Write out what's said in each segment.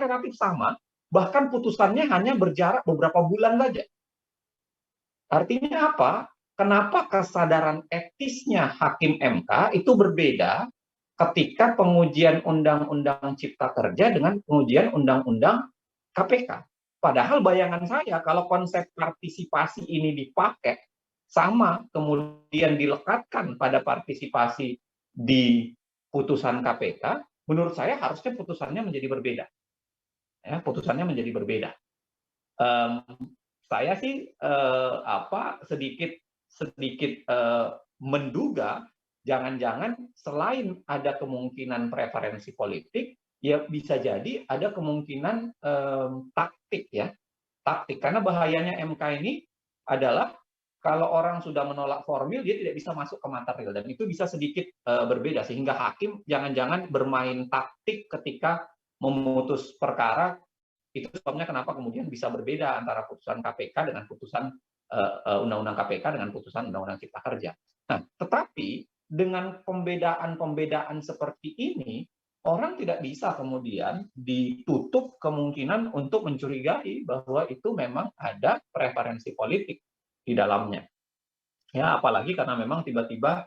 relatif sama, bahkan putusannya hanya berjarak beberapa bulan saja. Artinya apa? Kenapa kesadaran etisnya hakim MK itu berbeda ketika pengujian Undang-Undang Cipta Kerja dengan pengujian Undang-Undang KPK? Padahal bayangan saya kalau konsep partisipasi ini dipakai sama kemudian dilekatkan pada partisipasi di putusan KPK, menurut saya harusnya putusannya menjadi berbeda. Ya, putusannya menjadi berbeda. Um, saya sih sedikit menduga jangan-jangan selain ada kemungkinan preferensi politik, ya bisa jadi ada kemungkinan taktik ya, taktik. Karena bahayanya MK ini adalah kalau orang sudah menolak formil, dia tidak bisa masuk ke material, dan itu bisa sedikit berbeda, sehingga hakim jangan-jangan bermain taktik ketika memutus perkara. Itu sebabnya kenapa kemudian bisa berbeda antara putusan KPK dengan putusan Undang-Undang KPK dengan putusan Undang-Undang Cipta Kerja. Nah, tetapi dengan pembedaan-pembedaan seperti ini, orang tidak bisa kemudian ditutup kemungkinan untuk mencurigai bahwa itu memang ada preferensi politik di dalamnya. Ya, apalagi karena memang tiba-tiba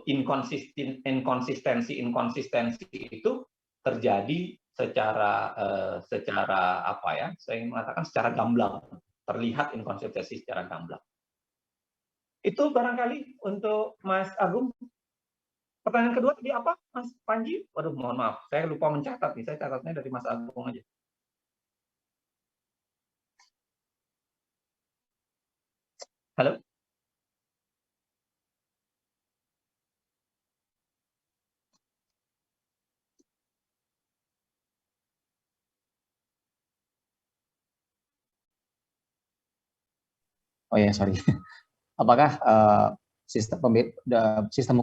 inkonsistensi itu terjadi secara apa ya? Saya ingin mengatakan secara gamblang, terlihat inkonsistensi secara gamblang. Itu barangkali untuk Mas Agung. Pertanyaan kedua tadi apa, Mas Panji? Waduh, mohon maaf, saya lupa mencatat nih. Saya catatnya dari Mas Agung aja. Halo? Oh ya, sorry. Apakah sistem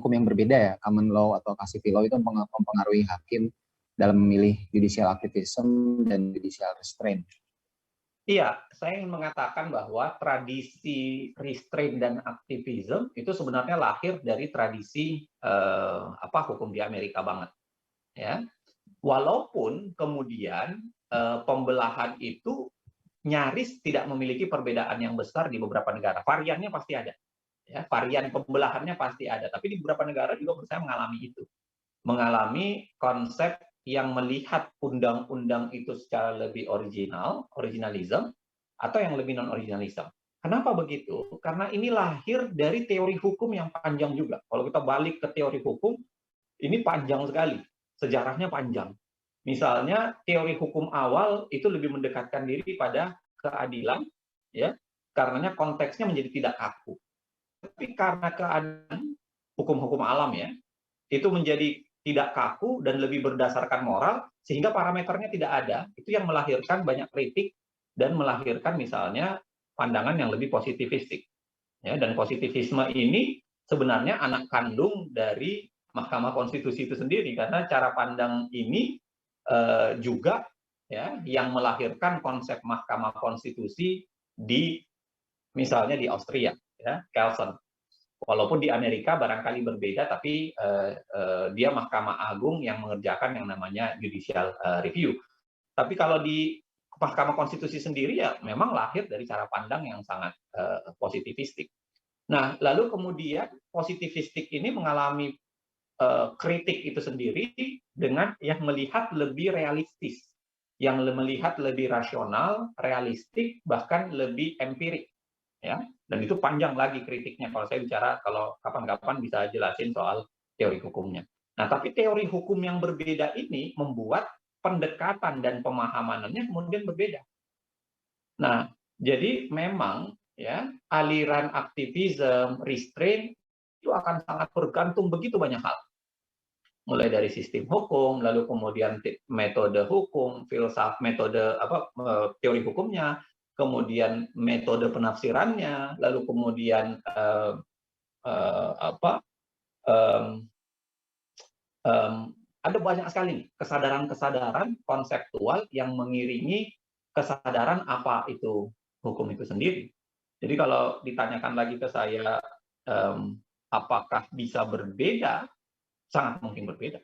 hukum yang berbeda ya, common law atau civil law, itu mempengaruhi hakim dalam memilih judicial activism dan judicial restraint? Iya, saya ingin mengatakan bahwa tradisi restraint dan aktivisme itu sebenarnya lahir dari tradisi hukum di Amerika banget, ya. Walaupun kemudian pembelahan itu nyaris tidak memiliki perbedaan yang besar di beberapa negara. Variannya pasti ada, ya. Varian pembelahannya pasti ada. Tapi di beberapa negara juga saya mengalami itu, mengalami konsep yang melihat undang-undang itu secara lebih originalism, atau yang lebih non-originalism. Kenapa begitu? Karena ini lahir dari teori hukum yang panjang juga. Kalau kita balik ke teori hukum, ini panjang sekali, sejarahnya panjang. Misalnya teori hukum awal itu lebih mendekatkan diri pada keadilan, ya, karenanya konteksnya menjadi tidak kaku. Tapi karena keadaan hukum-hukum alam ya, itu menjadi tidak kaku dan lebih berdasarkan moral, sehingga parameternya tidak ada. Itu yang melahirkan banyak kritik dan melahirkan misalnya pandangan yang lebih positivistik. Ya, dan positivisme ini sebenarnya anak kandung dari Mahkamah Konstitusi itu sendiri, karena cara pandang ini juga ya yang melahirkan konsep Mahkamah Konstitusi di misalnya di Austria, ya, Kelsen. Walaupun di Amerika barangkali berbeda, tapi dia Mahkamah Agung yang mengerjakan yang namanya judicial review. Tapi kalau di Mahkamah Konstitusi sendiri ya memang lahir dari cara pandang yang sangat positivistik. Nah, lalu kemudian positivistik ini mengalami kritik itu sendiri dengan yang melihat lebih realistis, yang melihat lebih rasional, realistik, bahkan lebih empirik. Ya, dan itu panjang lagi kritiknya. Kalau saya bicara, kalau kapan-kapan bisa jelasin soal teori hukumnya. Nah, tapi teori hukum yang berbeda ini membuat pendekatan dan pemahamannya kemudian berbeda. Nah, jadi memang ya aliran aktivisme, restraint itu akan sangat bergantung begitu banyak hal. Mulai dari sistem hukum, lalu kemudian metode hukum, metode teori hukumnya, kemudian metode penafsirannya, lalu kemudian ada banyak sekali kesadaran-kesadaran konseptual yang mengiringi kesadaran apa itu hukum itu sendiri. Jadi kalau ditanyakan lagi ke saya, apakah bisa berbeda? Sangat mungkin berbeda.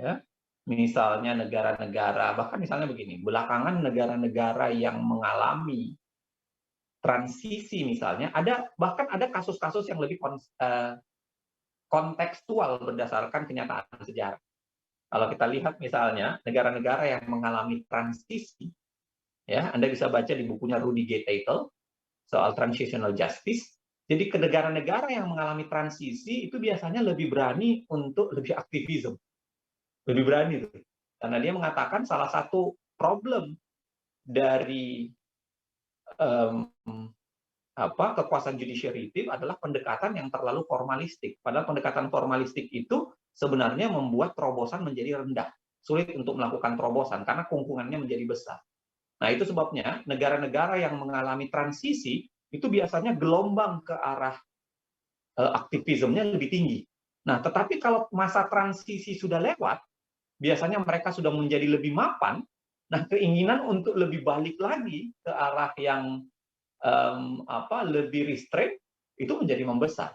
Ya. misalnya negara-negara, bahkan misalnya begini, belakangan negara-negara yang mengalami transisi misalnya, bahkan ada kasus-kasus yang lebih kontekstual berdasarkan kenyataan sejarah. Kalau kita lihat misalnya negara-negara yang mengalami transisi, ya Anda bisa baca di bukunya Rudy G. Teitel soal transitional justice. Jadi ke negara-negara yang mengalami transisi itu biasanya lebih berani untuk lebih aktivisme, lebih berani tuh. Karena dia mengatakan salah satu problem dari kekuasaan judiciary adalah pendekatan yang terlalu formalistik. Padahal pendekatan formalistik itu sebenarnya membuat terobosan menjadi rendah. Sulit untuk melakukan terobosan karena keungkungannya menjadi besar. Nah, itu sebabnya negara-negara yang mengalami transisi itu biasanya gelombang ke arah aktivismenya lebih tinggi. Nah, tetapi kalau masa transisi sudah lewat, biasanya mereka sudah menjadi lebih mapan. Nah, keinginan untuk lebih balik lagi ke arah yang lebih restrain itu menjadi membesar.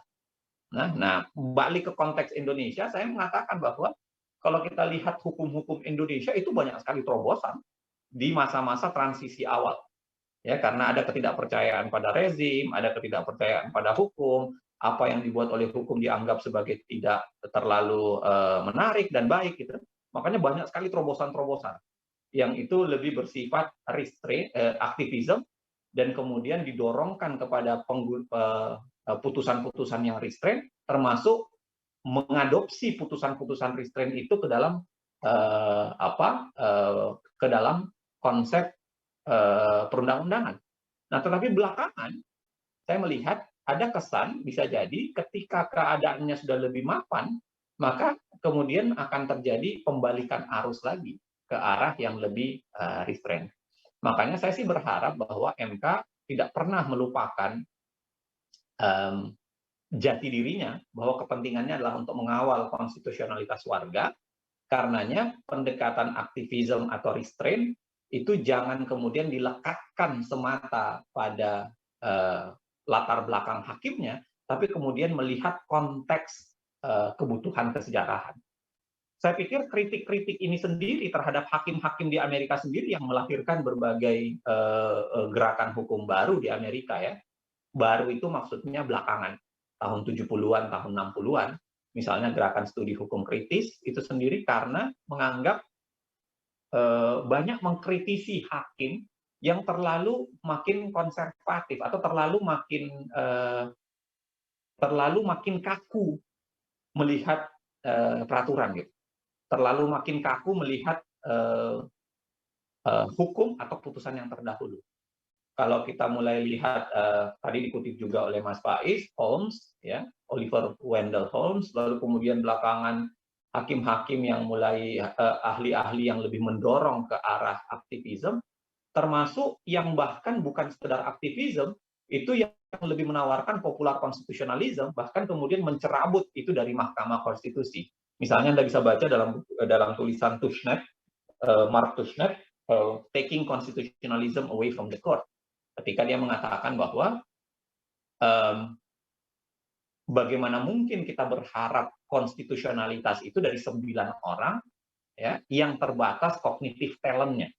Nah, balik ke konteks Indonesia, saya mengatakan bahwa kalau kita lihat hukum-hukum Indonesia itu banyak sekali terobosan di masa-masa transisi awal. Ya, karena ada ketidakpercayaan pada rezim, ada ketidakpercayaan pada hukum, apa yang dibuat oleh hukum dianggap sebagai tidak terlalu menarik dan baik gitu. Makanya banyak sekali terobosan-terobosan yang itu lebih bersifat restrain, aktivisme, dan kemudian didorongkan kepada putusan-putusan yang restrain, termasuk mengadopsi putusan-putusan restrain itu ke dalam ke dalam konsep perundang-undangan. Nah, tetapi belakangan saya melihat ada kesan bisa jadi ketika keadaannya sudah lebih mapan, maka kemudian akan terjadi pembalikan arus lagi ke arah yang lebih restrain. Makanya saya sih berharap bahwa MK tidak pernah melupakan jati dirinya, bahwa kepentingannya adalah untuk mengawal konstitusionalitas warga. Karenanya pendekatan aktivisme atau restrain itu jangan kemudian dilekatkan semata pada latar belakang hakimnya, tapi kemudian melihat konteks kebutuhan kesejarahan. Saya pikir kritik-kritik ini sendiri terhadap hakim-hakim di Amerika sendiri yang melahirkan berbagai gerakan hukum baru di Amerika ya. Baru itu maksudnya belakangan, tahun 70-an, tahun 60-an. Misalnya gerakan studi hukum kritis itu sendiri karena menganggap banyak mengkritisi hakim yang terlalu makin konservatif atau terlalu makin kaku melihat peraturan gitu. Terlalu makin kaku melihat hukum atau putusan yang terdahulu. Kalau kita mulai lihat, tadi dikutip juga oleh Mas Faiz, Holmes, ya, Oliver Wendell Holmes, lalu kemudian belakangan hakim-hakim yang mulai ahli-ahli yang lebih mendorong ke arah aktivisme, termasuk yang bahkan bukan sekedar aktivisme, itu yang lebih menawarkan popular konstitusionalisme, bahkan kemudian mencerabut itu dari Mahkamah Konstitusi. Misalnya Anda bisa baca dalam tulisan Tushnet, Mark Tushnet, Taking Constitutionalism Away from the Court. Ketika dia mengatakan bahwa bagaimana mungkin kita berharap konstitusionalitas itu dari 9 orang ya, yang terbatas kognitif talentnya.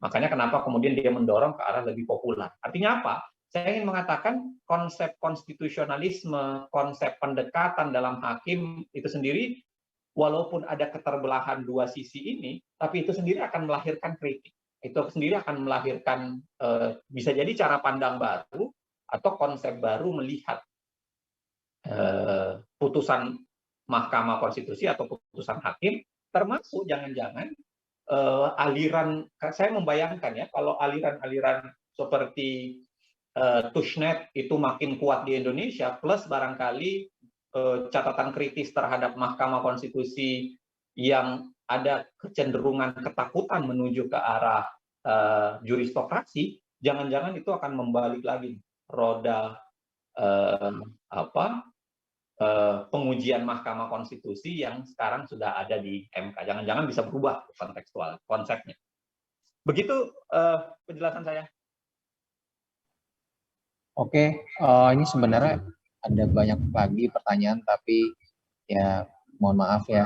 Makanya kenapa kemudian dia mendorong ke arah lebih populer. Artinya apa? Saya ingin mengatakan konsep konstitusionalisme, konsep pendekatan dalam hakim itu sendiri, walaupun ada keterbelahan dua sisi ini, tapi itu sendiri akan melahirkan kritik. Itu sendiri akan melahirkan bisa jadi cara pandang baru atau konsep baru melihat putusan Mahkamah Konstitusi atau putusan hakim, termasuk jangan-jangan aliran, saya membayangkan ya, kalau aliran-aliran seperti Tushnet itu makin kuat di Indonesia, plus barangkali catatan kritis terhadap Mahkamah Konstitusi yang ada kecenderungan ketakutan menuju ke arah juristokrasi, jangan-jangan itu akan membalik lagi roda pengujian Mahkamah Konstitusi yang sekarang sudah ada di MK. Jangan-jangan bisa berubah kontekstual konsepnya. Begitu penjelasan saya. Oke, ini sebenarnya ada banyak lagi pertanyaan, tapi ya mohon maaf ya.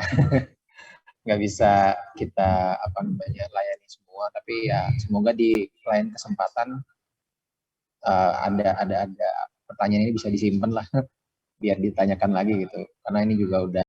nggak bisa kita layani semua, tapi ya semoga di lain kesempatan ada pertanyaan ini bisa disimpan lah biar ditanyakan lagi gitu, karena ini juga udah